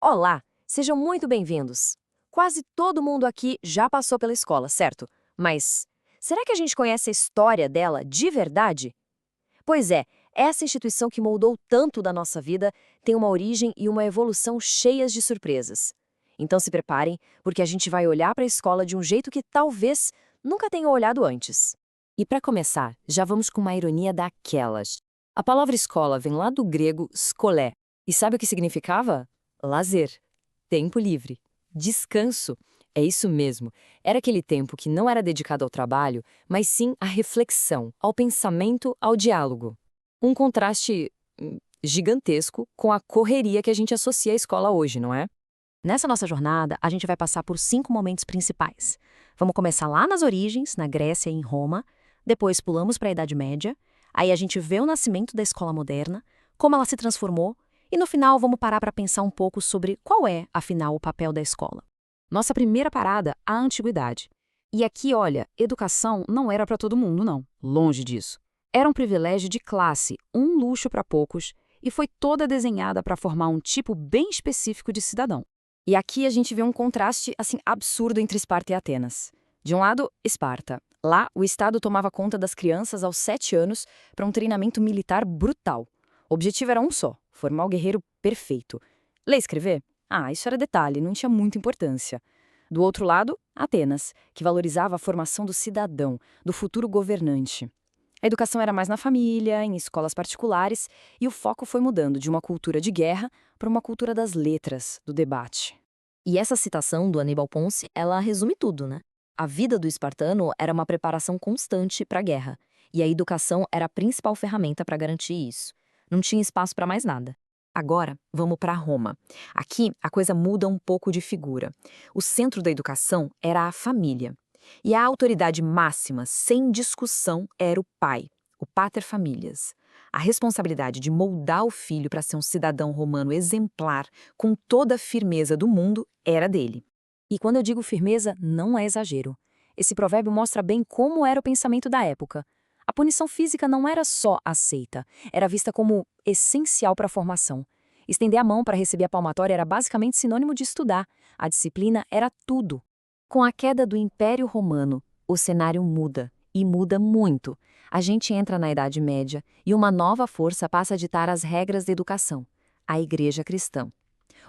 Olá, sejam muito bem-vindos. Quase todo mundo aqui já passou pela escola, certo? Mas será que a gente conhece a história dela de verdade? Pois é, essa instituição que moldou tanto da nossa vida tem uma origem e uma evolução cheias de surpresas. Então se preparem, porque a gente vai olhar para a escola de um jeito que talvez nunca tenham olhado antes. E para começar, já vamos com uma ironia daquelas. A palavra escola vem lá do grego skolé. E sabe o que significava? Lazer, tempo livre, descanso. É isso mesmo. Era aquele tempo que não era dedicado ao trabalho, mas sim à reflexão, ao pensamento, ao diálogo. Um contraste gigantesco com a correria que a gente associa à escola hoje, não é? Nessa nossa jornada, a gente vai passar por 5 momentos principais. Vamos começar lá nas origens, na Grécia e em Roma, depois pulamos para a Idade Média, aí a gente vê o nascimento da escola moderna, como ela se transformou, e no final vamos parar para pensar um pouco sobre qual é, afinal, o papel da escola. Nossa primeira parada, a antiguidade. E aqui, olha, educação não era para todo mundo, não. Longe disso. Era um privilégio de classe, um luxo para poucos, e foi toda desenhada para formar um tipo bem específico de cidadão. E aqui a gente vê um contraste, assim, absurdo entre Esparta e Atenas. De um lado, Esparta. Lá, o Estado tomava conta das crianças aos 7 anos para um treinamento militar brutal. O objetivo era um só, formar o guerreiro perfeito. Ler e escrever? Ah, isso era detalhe, não tinha muita importância. Do outro lado, Atenas, que valorizava a formação do cidadão, do futuro governante. A educação era mais na família, em escolas particulares, e o foco foi mudando de uma cultura de guerra para uma cultura das letras, do debate. E essa citação do Aníbal Ponce, ela resume tudo, né? A vida do espartano era uma preparação constante para a guerra, e a educação era a principal ferramenta para garantir isso. Não tinha espaço para mais nada. Agora, vamos para Roma. Aqui, a coisa muda um pouco de figura. O centro da educação era a família. E a autoridade máxima, sem discussão, era o pai, o pater familias. A responsabilidade de moldar o filho para ser um cidadão romano exemplar, com toda a firmeza do mundo, era dele. E quando eu digo firmeza, não é exagero. Esse provérbio mostra bem como era o pensamento da época. A punição física não era só aceita, era vista como essencial para a formação. Estender a mão para receber a palmatória era basicamente sinônimo de estudar. A disciplina era tudo. Com a queda do Império Romano, o cenário muda, e muda muito. A gente entra na Idade Média e uma nova força passa a ditar as regras da educação, a Igreja Cristã.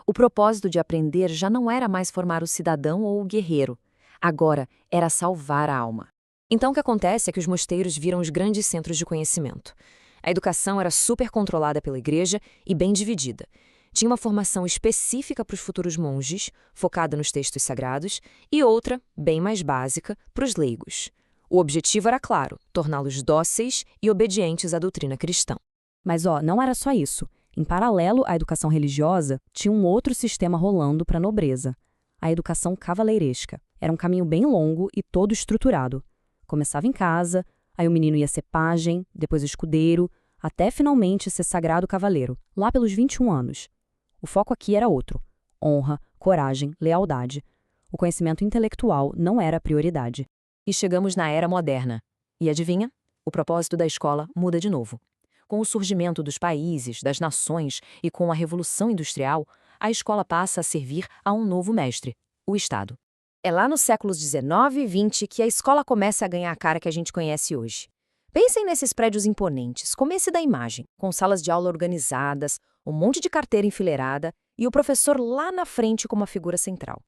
O propósito de aprender já não era mais formar o cidadão ou o guerreiro. Agora era salvar a alma. Então o que acontece é que os mosteiros viram os grandes centros de conhecimento. A educação era super controlada pela igreja e bem dividida. Tinha uma formação específica para os futuros monges, focada nos textos sagrados, e outra, bem mais básica, para os leigos. O objetivo era claro, torná-los dóceis e obedientes à doutrina cristã. Mas não era só isso. Em paralelo à educação religiosa, tinha um outro sistema rolando para a nobreza. A educação cavaleiresca. Era um caminho bem longo e todo estruturado. Começava em casa, aí o menino ia ser pajem, depois escudeiro, até finalmente ser sagrado cavaleiro, lá pelos 21 anos. O foco aqui era outro: honra, coragem, lealdade. O conhecimento intelectual não era a prioridade. E chegamos na Era Moderna. E adivinha? O propósito da escola muda de novo. Com o surgimento dos países, das nações e com a Revolução Industrial, a escola passa a servir a um novo mestre, o Estado. É lá nos séculos 19 e 20 que a escola começa a ganhar a cara que a gente conhece hoje. Pensem nesses prédios imponentes, como esse da imagem, com salas de aula organizadas, um monte de carteira enfileirada e o professor lá na frente como a figura central.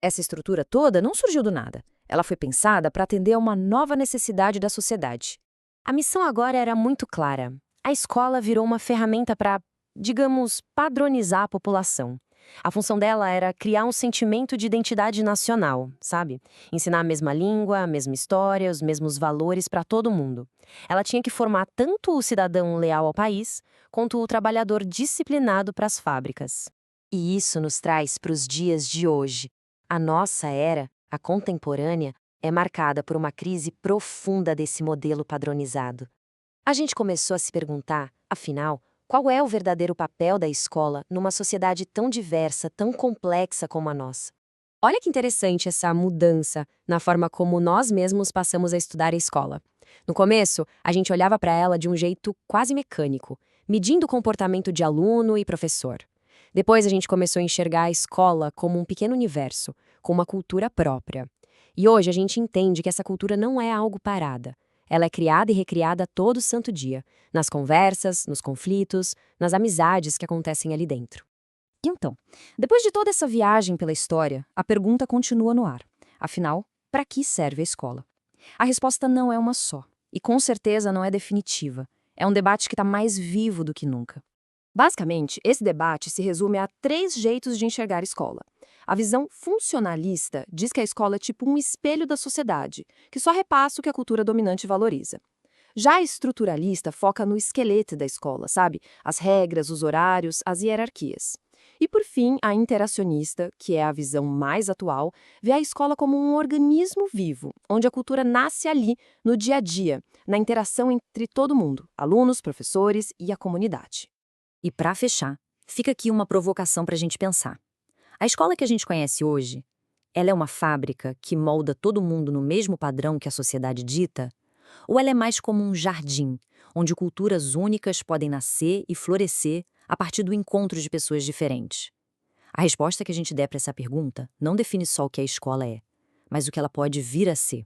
Essa estrutura toda não surgiu do nada. Ela foi pensada para atender a uma nova necessidade da sociedade. A missão agora era muito clara. A escola virou uma ferramenta para, digamos, padronizar a população. A função dela era criar um sentimento de identidade nacional, sabe? Ensinar a mesma língua, a mesma história, os mesmos valores para todo mundo. Ela tinha que formar tanto o cidadão leal ao país, quanto o trabalhador disciplinado para as fábricas. E isso nos traz para os dias de hoje. A nossa era, a contemporânea, é marcada por uma crise profunda desse modelo padronizado. A gente começou a se perguntar, afinal, qual é o verdadeiro papel da escola numa sociedade tão diversa, tão complexa como a nossa? Olha que interessante essa mudança na forma como nós mesmos passamos a estudar a escola. No começo, a gente olhava para ela de um jeito quase mecânico, medindo o comportamento de aluno e professor. Depois a gente começou a enxergar a escola como um pequeno universo, com uma cultura própria. E hoje a gente entende que essa cultura não é algo parada. Ela é criada e recriada todo santo dia, nas conversas, nos conflitos, nas amizades que acontecem ali dentro. Então, depois de toda essa viagem pela história, a pergunta continua no ar. Afinal, para que serve a escola? A resposta não é uma só, e com certeza não é definitiva. É um debate que está mais vivo do que nunca. Basicamente, esse debate se resume a 3 jeitos de enxergar a escola. A visão funcionalista diz que a escola é tipo um espelho da sociedade, que só repassa o que a cultura dominante valoriza. Já a estruturalista foca no esqueleto da escola, sabe? As regras, os horários, as hierarquias. E por fim, a interacionista, que é a visão mais atual, vê a escola como um organismo vivo, onde a cultura nasce ali, no dia a dia, na interação entre todo mundo, alunos, professores e a comunidade. E para fechar, fica aqui uma provocação para a gente pensar. A escola que a gente conhece hoje, ela é uma fábrica que molda todo mundo no mesmo padrão que a sociedade dita? Ou ela é mais como um jardim, onde culturas únicas podem nascer e florescer a partir do encontro de pessoas diferentes? A resposta que a gente der para essa pergunta não define só o que a escola é, mas o que ela pode vir a ser.